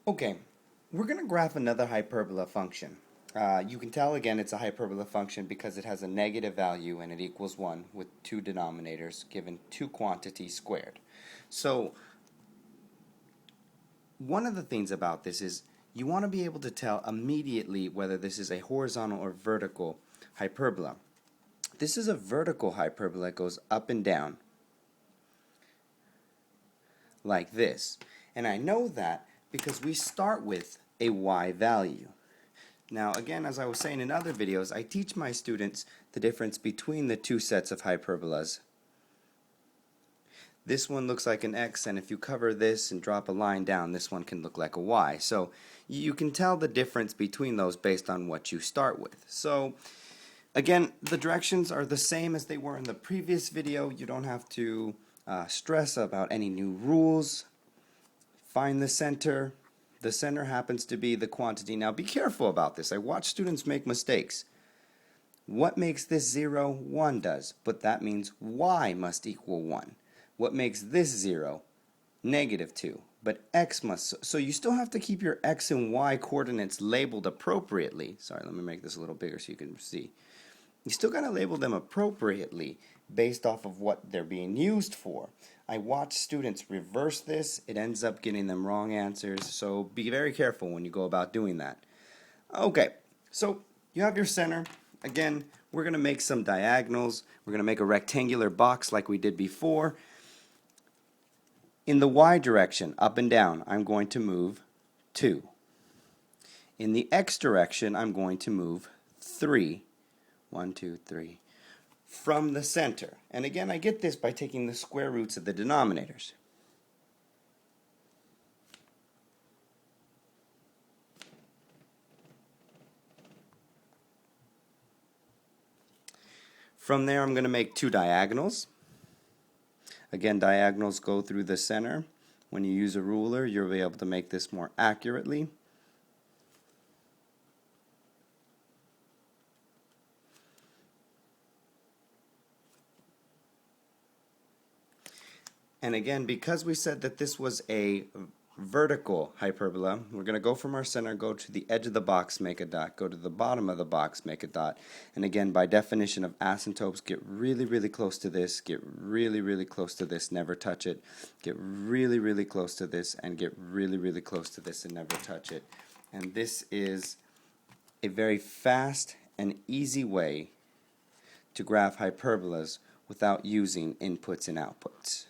Okay, we're going to graph another hyperbola function. You can tell again it's a hyperbola function because it has a negative value and it equals 1 with two denominators given two quantities squared. So one of the things about this is you want to be able to tell immediately whether this is a horizontal or vertical hyperbola. This is a vertical hyperbola that goes up and down like this. And I know that because we start with a y value. Now again, as I was saying in other videos, I teach my students the difference between the two sets of hyperbolas. This one looks like an x, and if you cover this and drop a line down, this one can look like a y. So you can tell the difference between those based on what you start with. So again, the directions are the same as they were in the previous video. You don't have to stress about any new rules. Find the center. The center happens to be the quantity. Now be careful about this. I watch students make mistakes. What makes this 0? 1 does, but that means y must equal 1. What makes this 0? -2, but x must. So you still have to keep your x and y coordinates labeled appropriately. Sorry, let me make this a little bigger so you can see. You still got to label them appropriately based off of what they're being used for. I watch students reverse this. It ends up getting them wrong answers, so be very careful when you go about doing that. Okay, so you have your center. Again, we're going to make some diagonals. We're going to make a rectangular box like we did before. In the y direction, up and down, I'm going to move 2. In the x direction, I'm going to move 3. 1, 2, 3. From the center. And again, I get this by taking the square roots of the denominators. From there, I'm going to make two diagonals. Again, diagonals go through the center. When you use a ruler, you'll be able to make this more accurately. And again, because we said that this was a vertical hyperbola, we're going to go from our center, go to the edge of the box, make a dot, go to the bottom of the box, make a dot. And again, by definition of asymptotes, get really, really close to this, get really, really close to this, never touch it, get really, really close to this, and get really, really close to this and never touch it. And this is a very fast and easy way to graph hyperbolas without using inputs and outputs.